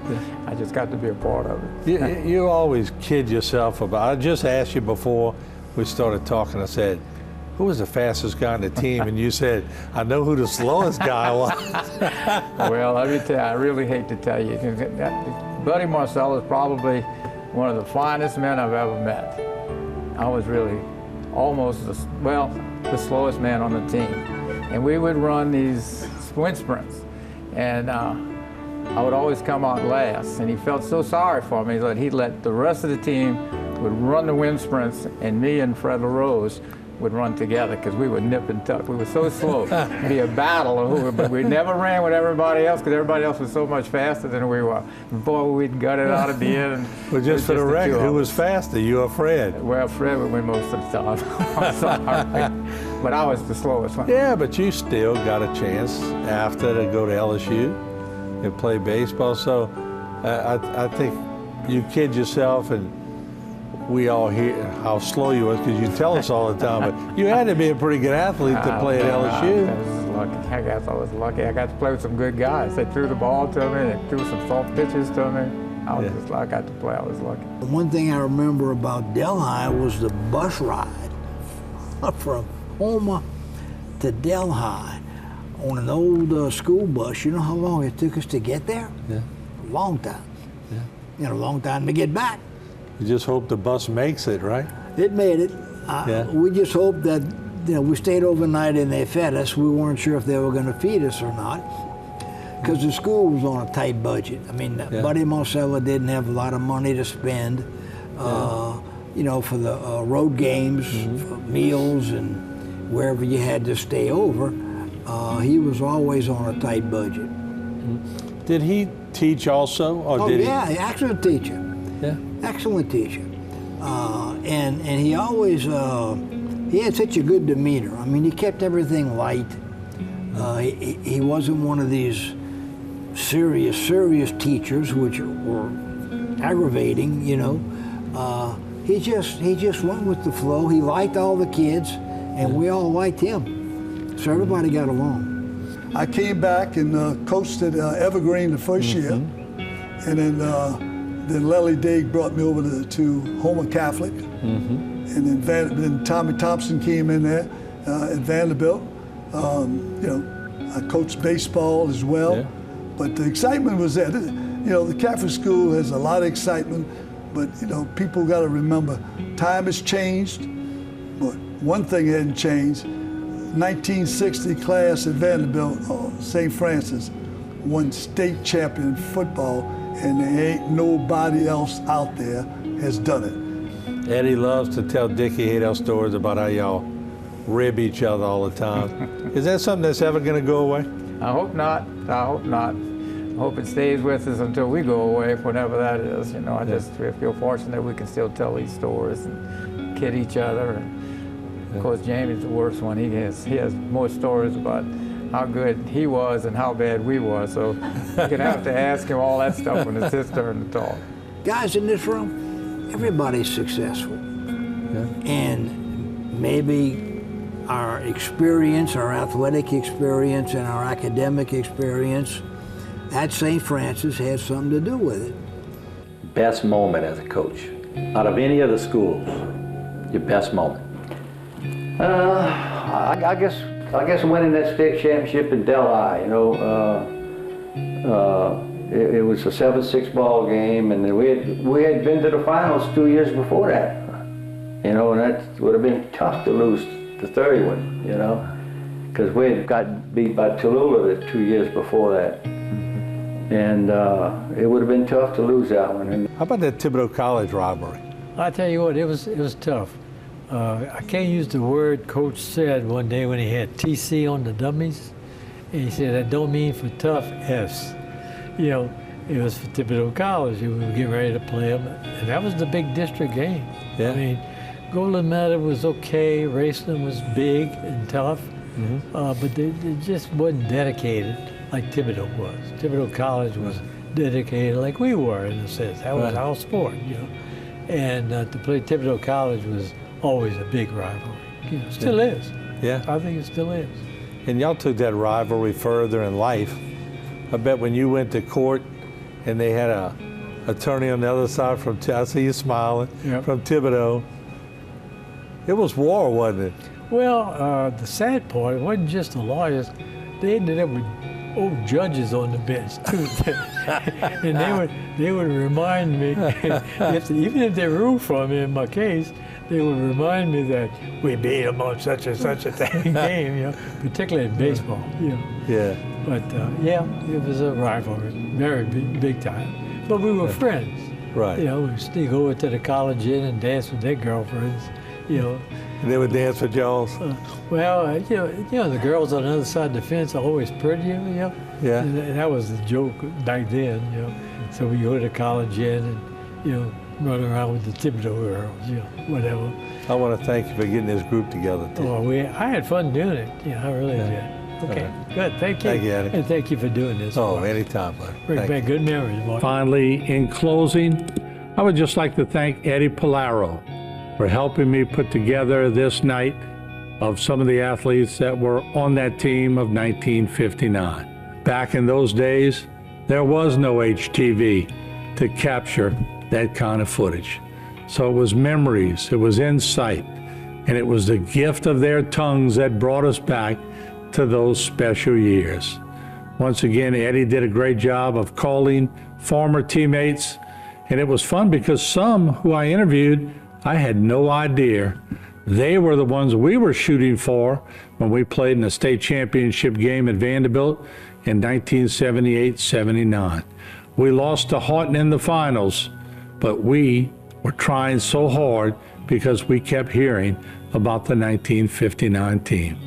S: I just got to be a part of it.
I: You always kid yourself about. I just asked you before we started talking. I said, "Who was the fastest guy on the team?" And you said, "I know who the slowest guy was."
S: Well, let me tell you, I really hate to tell you, Buddy Marcel is probably one of the finest men I've ever met. I was really almost the slowest man on the team. And we would run these wind sprints. And I would always come out last. And he felt so sorry for me that he'd let the rest of the team would run the wind sprints, and me and Fred LaRose would run together because we would nip and tuck. We were so slow. It'd be a battle, but we never ran with everybody else because everybody else was so much faster than we were. Boy, we'd gut it out at the end.
I: Well, just for the record, who was faster, you or Fred?
S: Well, Fred would win most of the time. I'm sorry. But I was the slowest one.
I: Yeah, but you still got a chance after to go to LSU and play baseball. So I think you kid yourself, and we all hear how slow you was because you tell us all the time, but you had to be a pretty good athlete to play at LSU.
S: I was lucky. I guess I was lucky. I got to play with some good guys. They threw the ball to me. They threw some soft pitches to me. I was just lucky. I got to play. I was lucky.
W: One thing I remember about Delhi was the bus ride from Houma to Delhi on an old school bus. You know how long it took us to get there?
I: Yeah.
W: A long time.
I: Yeah.
W: And a long time to get back.
I: You just hope the bus makes it, right?
W: It made it. We just hoped that we stayed overnight and they fed us. We weren't sure if they were going to feed us or not because the school was on a tight budget. I mean, Buddy Marcella didn't have a lot of money to spend, for the road games, for meals, and wherever you had to stay over. He was always on a tight budget.
I: Did he teach also? Or did
W: excellent teacher.
I: Yeah.
W: Excellent teacher. And he always, he had such a good demeanor. I mean, he kept everything light. He wasn't one of these serious teachers, which were aggravating, He just went with the flow. He liked all the kids, and we all liked him. So everybody got along.
K: I came back and coached at Evergreen the first year, and then Lely Digg brought me over to Houma Catholic, and then Tommy Thompson came in there at Vanderbilt. I coached baseball as well, but the excitement was there. you know, the Catholic school has a lot of excitement, but, you know, people got to remember time has changed, but one thing hadn't changed. 1960 class at Vanderbilt, St. Francis, won state champion football, and there ain't nobody else out there has done it.
I: Eddie loves to tell Dickie Hadell stories about how y'all rib each other all the time. Is that something that's ever going to go away?
S: I hope not. I hope not. I hope it stays with us until we go away, whenever that is. You know, I just feel fortunate we can still tell these stories and kid each other. And of course, Jamie's the worst one. He has more stories about how good he was and how bad we were. So you're gonna have to ask him all that stuff when it's his turn to talk.
W: Guys in this room, everybody's successful. And maybe our experience, our athletic experience, and our academic experience at St. Francis has something to do with it.
H: Best moment as a coach, out of any of the schools, your best moment?
F: I guess winning that state championship in Delhi. You know, it was a 7-6 ball game, and we had been to the finals 2 years before that. You know, and that would have been tough to lose the third one. You know, because we had got beat by Tallulah the 2 years before that, and it would have been tough to lose that one. And
I: how about that Thibodeau College rivalry?
R: I tell you what, it was tough. I can't use the word Coach said one day when he had TC on the dummies. And he said, that don't mean for tough Fs. You know, it was for Thibodeau College. We were getting ready to play them. And that was the big district game.
I: Yeah.
R: I mean, Golden Meadow was okay. Raceland was big and tough. But they just wasn't dedicated like Thibodeau was. Thibodeau College was dedicated like we were, in a sense. That was our sport, you know. And to play Thibodeau College was always a big rivalry. You know, still is.
I: Yeah.
R: I think it still is.
I: And y'all took that rivalry further in life. I bet when you went to court and they had a attorney on the other side from, I see you smiling, from Thibodeau, it was war, wasn't it?
R: Well, the sad part, it wasn't just the lawyers. They ended up with old judges on the bench too. And they would remind me, even if they ruled for me in my case, they would remind me that we beat them on such and such a game, you know, particularly in baseball, you know.
I: Yeah.
R: But yeah, it was a rivalry, very big time. But we were friends.
I: Right.
R: You know, we'd sneak over to the College Inn and dance with their girlfriends, you know.
I: And they would dance with y'all?
R: You know, the girls on the other side of the fence are always prettier, you know.
I: Yeah.
R: And that was the joke back then, you know. So we go to the College Inn and, you know, run around with the Thibodeau girls, you know, whatever.
I: I want to thank you for getting this group together, too.
R: Oh, I had fun doing it. Yeah, I really did. Okay, good. Thank you.
I: Thank you, Eddie.
R: And thank you for doing this.
I: Oh, anytime, bud.
R: Bring back good memories, Mark.
C: Finally, in closing, I would just like to thank Eddie Polaro for helping me put together this night of some of the athletes that were on that team of 1959. Back in those days, there was no HTV to capture that kind of footage. So it was memories, it was insight, and it was the gift of their tongues that brought us back to those special years. Once again, Eddie did a great job of calling former teammates, and it was fun because some who I interviewed, I had no idea they were the ones we were shooting for when we played in the state championship game at Vanderbilt in 1978-79. We lost to Houghton in the finals, but we were trying so hard because we kept hearing about the 1959 team.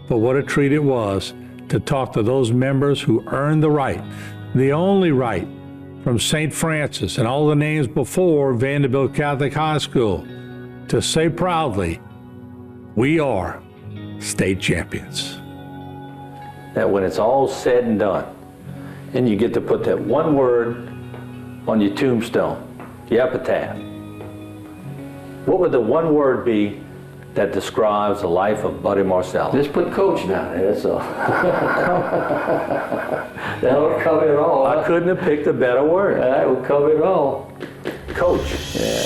C: But what a treat it was to talk to those members who earned the right, the only right, from St. Francis and all the names before Vanderbilt Catholic High School, to say proudly, we are state champions.
H: That when it's all said and done, and you get to put that one word on your tombstone, your epitaph, what would the one word be that describes the life of Buddy Marcello?
F: Just put coach down there, that's all. That'll cover it all.
H: I couldn't have picked a better word.
F: That will cover it all.
H: Coach.
F: Yeah.